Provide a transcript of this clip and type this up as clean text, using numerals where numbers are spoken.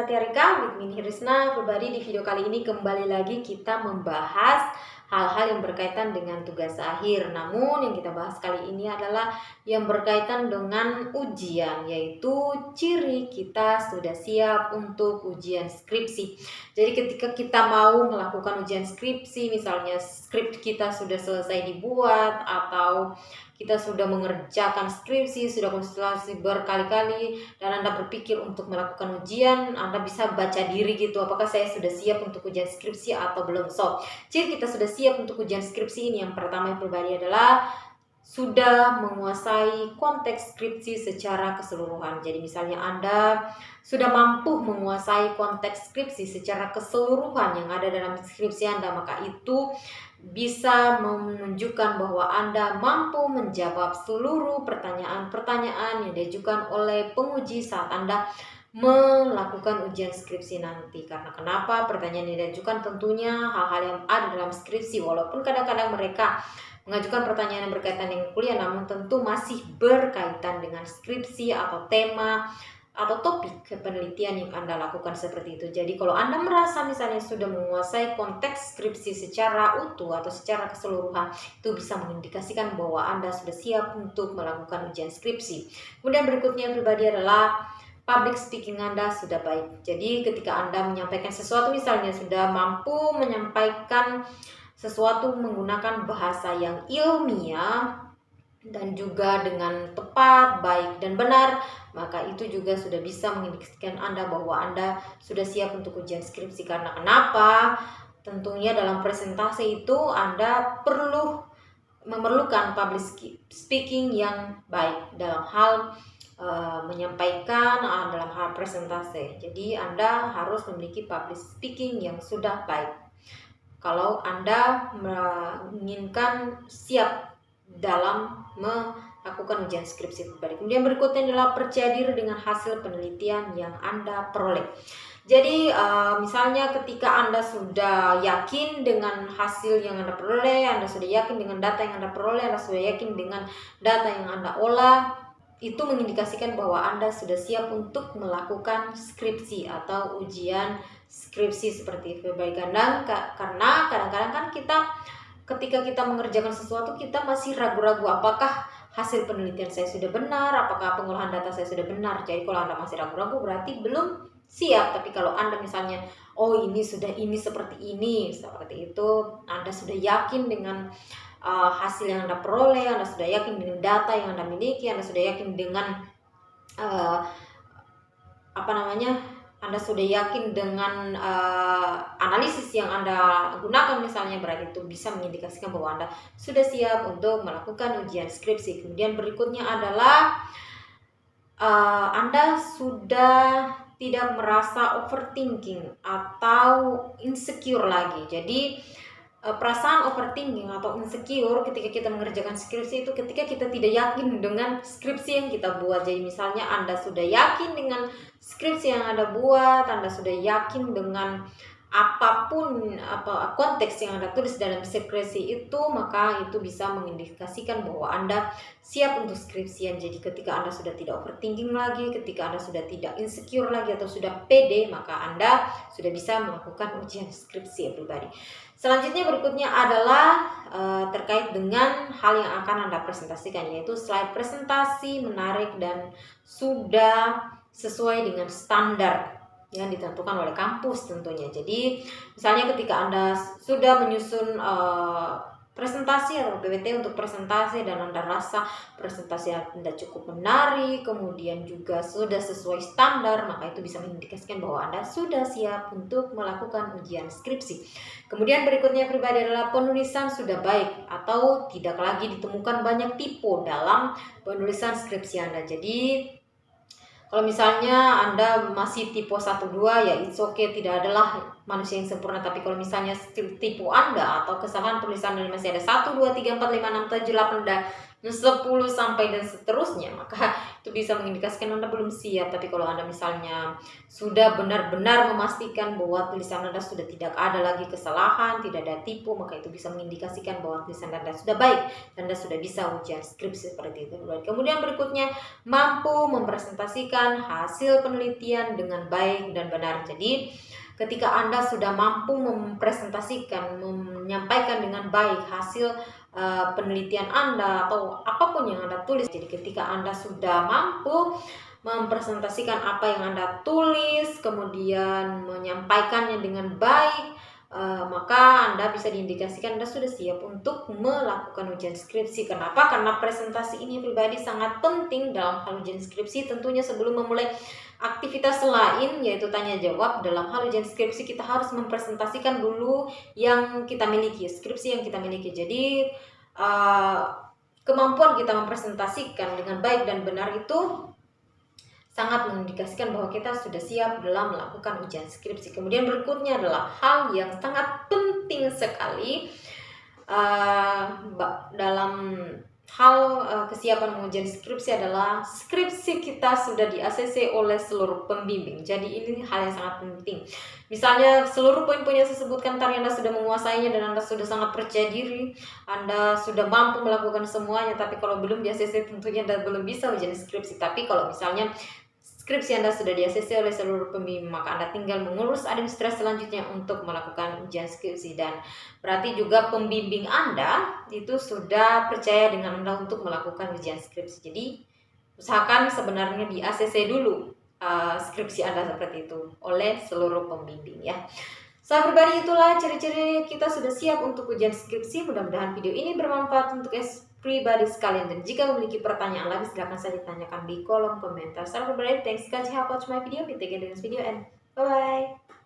Tiarika with Min Hirisna. Pribadi di video kali ini kembali lagi kita membahas hal-hal yang berkaitan dengan tugas akhir. Namun yang kita bahas kali ini adalah yang berkaitan dengan ujian, yaitu ciri kita sudah siap untuk ujian skripsi. Jadi ketika kita mau melakukan ujian skripsi, misalnya skrip kita sudah selesai dibuat atau kita sudah mengerjakan skripsi, sudah konsultasi berkali-kali, dan Anda berpikir untuk melakukan ujian, Anda bisa baca diri gitu, apakah saya sudah siap untuk ujian skripsi atau belum. So, ciri kita sudah siap untuk ujian skripsi ini yang pertama yang pribadi adalah sudah menguasai konteks skripsi secara keseluruhan. Jadi misalnya Anda sudah mampu menguasai konteks skripsi secara keseluruhan yang ada dalam skripsi Anda, maka itu bisa menunjukkan bahwa Anda mampu menjawab seluruh pertanyaan-pertanyaan yang diajukan oleh penguji saat Anda melakukan ujian skripsi nanti. Karena kenapa? Pertanyaan yang diajukan tentunya hal-hal yang ada dalam skripsi, walaupun kadang-kadang mereka mengajukan pertanyaan yang berkaitan dengan kuliah, namun tentu masih berkaitan dengan skripsi atau tema atau topik penelitian yang Anda lakukan seperti itu. Jadi kalau Anda merasa misalnya sudah menguasai konteks skripsi secara utuh atau secara keseluruhan, itu bisa mengindikasikan bahwa Anda sudah siap untuk melakukan ujian skripsi. Kemudian berikutnya pribadi adalah public speaking Anda sudah baik. Jadi ketika Anda menyampaikan sesuatu, misalnya sudah mampu menyampaikan sesuatu menggunakan bahasa yang ilmiah dan juga dengan tepat, baik dan benar, maka itu juga sudah bisa mengindikasikan Anda bahwa Anda sudah siap untuk ujian skripsi. Karena kenapa? Tentunya dalam presentasi itu Anda memerlukan public speaking yang baik dalam hal menyampaikan dalam hal presentasi. Jadi Anda harus memiliki public speaking yang sudah baik kalau Anda menginginkan siap dalam melakukan ujian skripsi pribadi. Kemudian berikutnya adalah percaya diri dengan hasil penelitian yang Anda peroleh. Jadi misalnya ketika Anda sudah yakin dengan hasil yang Anda peroleh, Anda sudah yakin dengan data yang Anda peroleh, Anda sudah yakin dengan data yang Anda olah, itu mengindikasikan bahwa Anda sudah siap untuk melakukan skripsi atau ujian skripsi seperti itu. Baik, karena kadang-kadang kan ketika kita mengerjakan sesuatu, kita masih ragu-ragu apakah hasil penelitian saya sudah benar, apakah pengolahan data saya sudah benar. Jadi kalau Anda masih ragu-ragu berarti belum siap. Tapi kalau Anda misalnya, ini seperti itu, Anda sudah yakin dengan hasil yang Anda peroleh, Anda sudah yakin dengan data yang Anda miliki, Anda sudah yakin dengan Anda sudah yakin dengan analisis yang Anda gunakan misalnya, berarti itu bisa mengindikasikan bahwa Anda sudah siap untuk melakukan ujian skripsi. Kemudian berikutnya adalah Anda sudah tidak merasa overthinking atau insecure lagi. Jadi perasaan overthinking atau insecure ketika kita mengerjakan skripsi itu ketika kita tidak yakin dengan skripsi yang kita buat. Jadi misalnya Anda sudah yakin dengan skripsi yang Anda buat, Anda sudah yakin dengan apapun konteks yang Anda tulis dalam skripsi itu, maka itu bisa mengindikasikan bahwa Anda siap untuk skripsian. Jadi ketika Anda sudah tidak overthinking lagi, ketika Anda sudah tidak insecure lagi atau sudah pede, maka Anda sudah bisa melakukan ujian skripsi pribadi. Selanjutnya berikutnya adalah terkait dengan hal yang akan Anda presentasikan, yaitu slide presentasi menarik dan sudah sesuai dengan standar yang ditentukan oleh kampus tentunya. Jadi misalnya ketika Anda sudah menyusun presentasi atau PPT untuk presentasi dan Anda rasa presentasi Anda cukup menarik, kemudian juga sudah sesuai standar, maka itu bisa mengindikasikan bahwa Anda sudah siap untuk melakukan ujian skripsi. Kemudian berikutnya pribadi adalah penulisan sudah baik atau tidak lagi ditemukan banyak tipe dalam penulisan skripsi Anda. Jadi kalau misalnya Anda masih tipe 1-2, ya it's okay, tidak adalah manusia yang sempurna. Tapi kalau misalnya tipe Anda atau kesalahan tulisan Anda masih ada 1, 2, 3, 4, 5, 6, 7, 8, 10 sampai dan seterusnya, maka itu bisa mengindikasikan Anda belum siap. Tapi kalau Anda misalnya sudah benar-benar memastikan bahwa tulisan Anda sudah tidak ada lagi kesalahan, tidak ada tipu, maka itu bisa mengindikasikan bahwa tulisan Anda sudah baik dan Anda sudah bisa ujian skripsi seperti itu. Kemudian berikutnya, mampu mempresentasikan hasil penelitian dengan baik dan benar. Jadi ketika Anda sudah mampu mempresentasikan, menyampaikan dengan baik hasil penelitian Anda atau apapun yang Anda tulis. Jadi ketika Anda sudah mampu mempresentasikan apa yang Anda tulis, kemudian menyampaikannya dengan baik, maka Anda bisa diindikasikan Anda sudah siap untuk melakukan ujian skripsi. Kenapa? Karena presentasi ini pribadi sangat penting dalam hal ujian skripsi. Tentunya sebelum memulai aktivitas lain yaitu tanya jawab, dalam hal ujian skripsi kita harus mempresentasikan dulu yang kita miliki, skripsi yang kita miliki. Jadi kemampuan kita mempresentasikan dengan baik dan benar itu sangat mengindikasikan bahwa kita sudah siap dalam melakukan ujian skripsi. Kemudian berikutnya adalah hal yang sangat penting sekali dalam hal kesiapan mengujian skripsi adalah skripsi kita sudah di-ACC oleh seluruh pembimbing. Jadi ini hal yang sangat penting. Misalnya seluruh poin-poin yang saya sebutkan tadi Anda sudah menguasainya dan Anda sudah sangat percaya diri, Anda sudah mampu melakukan semuanya, tapi kalau belum di-ACC tentunya Anda belum bisa ujian skripsi. Tapi kalau misalnya skripsi Anda sudah di-ACC oleh seluruh pembimbing, maka Anda tinggal mengurus administrasi selanjutnya untuk melakukan ujian skripsi. Dan berarti juga pembimbing Anda itu sudah percaya dengan Anda untuk melakukan ujian skripsi. Jadi usahakan sebenarnya di-ACC dulu skripsi Anda seperti itu oleh seluruh pembimbing ya. Sahabat pribadi, itulah ciri-ciri kita sudah siap untuk ujian skripsi. Mudah-mudahan video ini bermanfaat untuk pribadi sekalian, dan jika memiliki pertanyaan lagi silahkan saja ditanyakan di kolom komentar. Sahabat pribadi, thanks guys, have watched my video. We take the next video and bye bye.